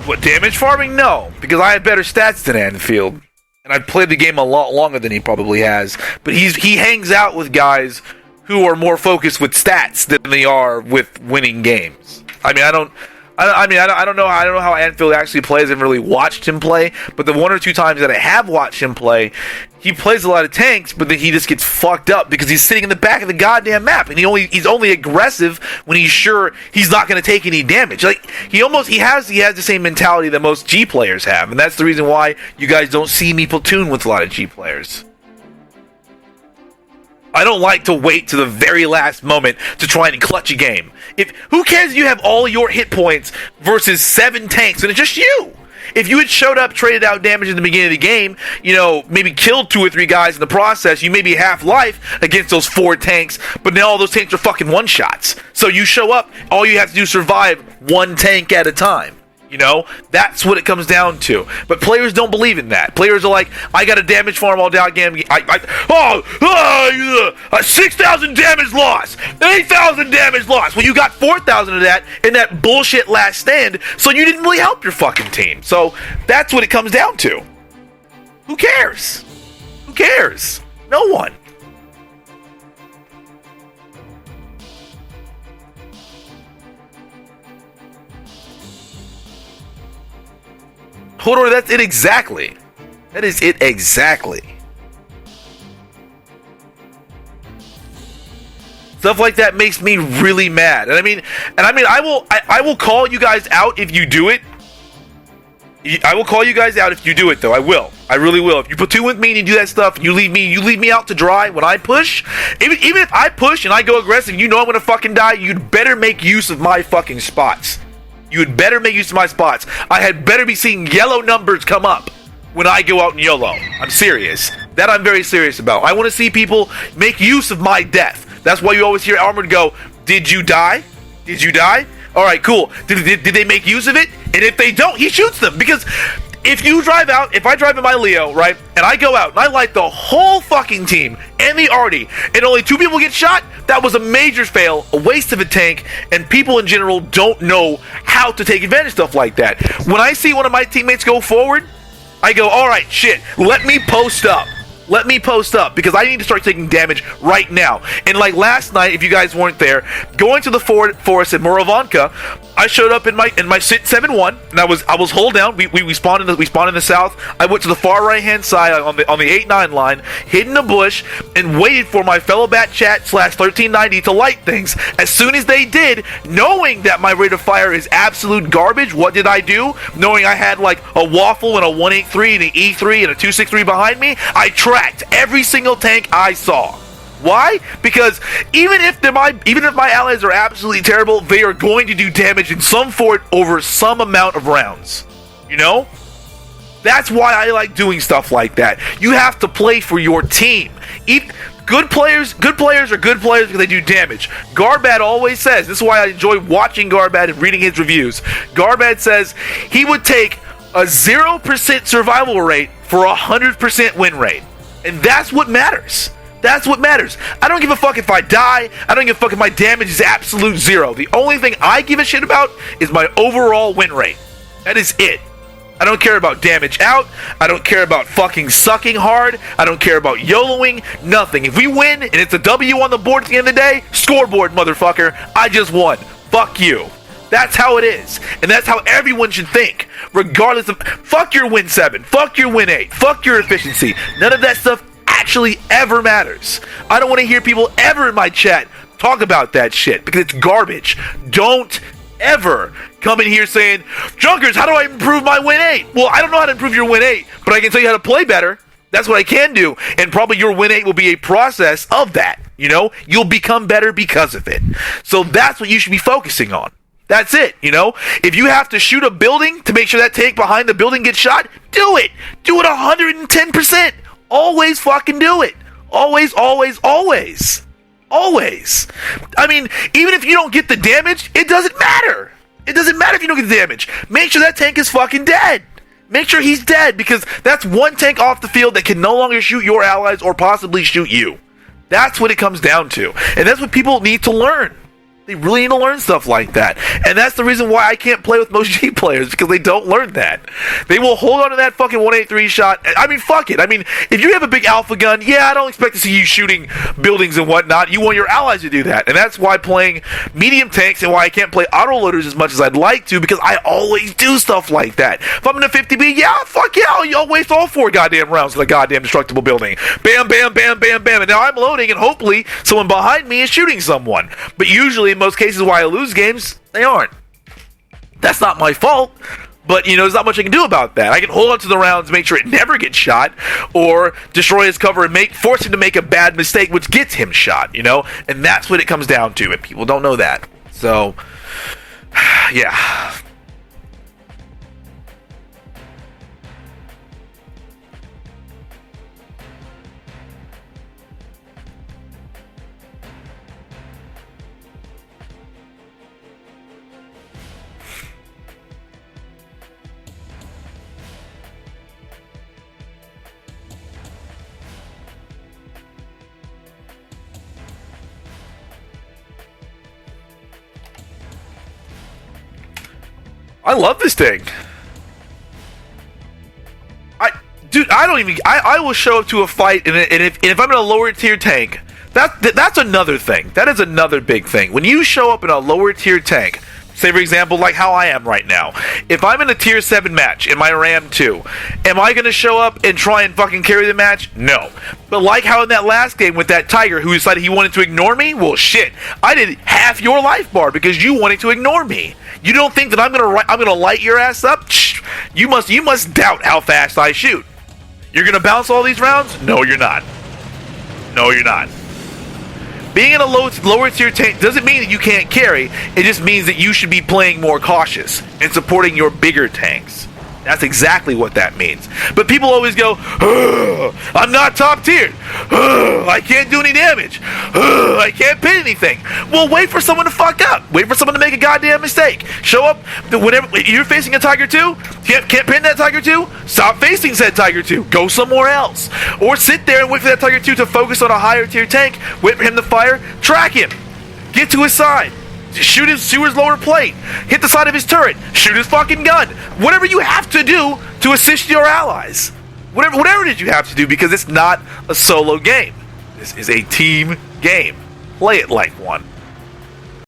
What, damage farming? No, because I have better stats than Anfield. And I've played the game a lot longer than he probably has. But he hangs out with guys who are more focused with stats than they are with winning games. I mean, I don't know how Anfield actually plays. I've really watched him play, but the one or two times that I have watched him play, he plays a lot of tanks, but then he just gets fucked up because he's sitting in the back of the goddamn map, and he's only aggressive when he's sure he's not going to take any damage. Like he has the same mentality that most G players have, and that's the reason why you guys don't see me platoon with a lot of G players. I don't like to wait to the very last moment to try and clutch a game. Who cares if you have all your hit points versus 7 tanks and it's just you? If you had showed up, traded out damage in the beginning of the game, maybe killed 2 or 3 guys in the process, you may be half life against those 4 tanks, but now all those tanks are fucking one-shots. So you show up, all you have to do is survive 1 tank at a time. That's what it comes down to. But players don't believe in that. Players are like, I got a damage farm all down game. 6,000 damage loss, 8,000 damage loss. Well, you got 4,000 of that in that bullshit last stand, so you didn't really help your fucking team. So that's what it comes down to. Who cares? Who cares? No one. Hodor, that's it exactly. That is it exactly. Stuff like that makes me really mad. And I will call you guys out if you do it. I will call you guys out if you do it, though. I will. I really will. If you platoon with me and you do that stuff, and you leave me out to dry when I push. Even if I push and I go aggressive, I'm gonna fucking die. You'd better make use of my fucking spots. You had better make use of my spots. I had better be seeing yellow numbers come up when I go out in YOLO. I'm serious. That I'm very serious about. I want to see people make use of my death. That's why you always hear Armored go, "Did you die? Did you die? Alright, cool. Did they make use of it?" And if they don't, he shoots them. Because if I drive in my Leo, right, and I go out and I light the whole fucking team and the arty, and only 2 people get shot, that was a major fail, a waste of a tank, and people in general don't know how to take advantage of stuff like that. When I see one of my teammates go forward, I go, alright, shit, let me post up. Let me post up, because I need to start taking damage right now. And like last night, if you guys weren't there, going to the forest at Morovanka, I showed up in my sit 7-1, and I was hold down. We spawned in the south. I went to the far right hand side on the 8-9 line, hid in a bush, and waited for my fellow bat chat /1390 to light things. As soon as they did, knowing that my rate of fire is absolute garbage, what did I do? Knowing I had like a waffle and a 183 and an E3 and a 263 behind me, I tracked every single tank I saw. Why? Because even if my allies are absolutely terrible, they are going to do damage in some fort over some amount of rounds. That's why I like doing stuff like that. You have to play for your team. Good players are good players because they do damage. Garbad always says, this is why I enjoy watching Garbad and reading his reviews. Garbad says he would take a 0% survival rate for a 100% win rate. And that's what matters. That's what matters. I don't give a fuck if I die. I don't give a fuck if my damage is absolute 0. The only thing I give a shit about is my overall win rate. That is it. I don't care about damage out. I don't care about fucking sucking hard. I don't care about YOLOing. Nothing. If we win and it's a W on the board at the end of the day, scoreboard, motherfucker. I just won. Fuck you. That's how it is. And that's how everyone should think. Regardless of... Fuck your win 7. Fuck your win 8. Fuck your efficiency. None of that stuff actually ever matters. I don't want to hear people ever in my chat talk about that shit because it's garbage. Don't ever come in here saying, Junkers, how do I improve my win 8? Well, I don't know how to improve your win 8, but I can tell you how to play better. That's what I can do. And probably your win 8 will be a process of that. You'll become better because of it. So that's what you should be focusing on. That's it, If you have to shoot a building to make sure that tank behind the building gets shot, do it. Do it 110%. Always fucking do it. Always, always, always. Always. I mean, even if you don't get the damage, it doesn't matter. It doesn't matter if you don't get the damage. Make sure that tank is fucking dead. Make sure he's dead, because that's one tank off the field that can no longer shoot your allies or possibly shoot you. That's what it comes down to. And that's what people need to learn. They really need to learn stuff like that. And that's the reason why I can't play with most G players, because they don't learn that. They will hold on to that fucking 183 shot. I mean, fuck it. I mean, if you have a big alpha gun, yeah, I don't expect to see you shooting buildings and whatnot. You want your allies to do that. And that's why playing medium tanks and why I can't play autoloaders as much as I'd like to, because I always do stuff like that. If I'm in a 50B, yeah, fuck yeah, I'll waste all 4 goddamn rounds in a goddamn destructible building. Bam, bam, bam, bam, bam. And now I'm loading, and hopefully someone behind me is shooting someone. But usually, in most cases why I lose games, they aren't. That's not my fault, but there's not much I can do about that. I can hold on to the rounds, make sure it never gets shot, or destroy his cover and force him to make a bad mistake, which gets him shot, and that's what it comes down to, and people don't know that. So, yeah. I love this thing. I will show up to a fight, and if I'm in a lower tier tank, that's another thing. That is another big thing. When you show up in a lower tier tank, say for example, like how I am right now, if I'm in a tier 7 match in my Ram 2, am I going to show up and try and fucking carry the match? No. But like how in that last game with that Tiger who decided he wanted to ignore me, well shit, I did half your life bar because you wanted to ignore me. You don't think that I'm gonna light your ass up? You must doubt how fast I shoot. You're gonna bounce all these rounds? No, you're not. No, you're not. Being in a lower tier tank doesn't mean that you can't carry. It just means that you should be playing more cautious and supporting your bigger tanks. That's exactly what that means. But people always go, I'm not top tiered. I can't do any damage. I can't pin anything. Well, wait for someone to fuck up. Wait for someone to make a goddamn mistake. Show up whenever you're facing a Tiger 2. Can't pin that Tiger 2. Stop facing said Tiger 2. Go somewhere else. Or sit there and wait for that Tiger 2 to focus on a higher tier tank. Wait for him to fire. Track him. Get to his side. Shoot his lower plate. Hit the side of his turret. Shoot his fucking gun. Whatever you have to do to assist your allies. Whatever it is you have to do, because it's not a solo game. This is a team game. Play it like one.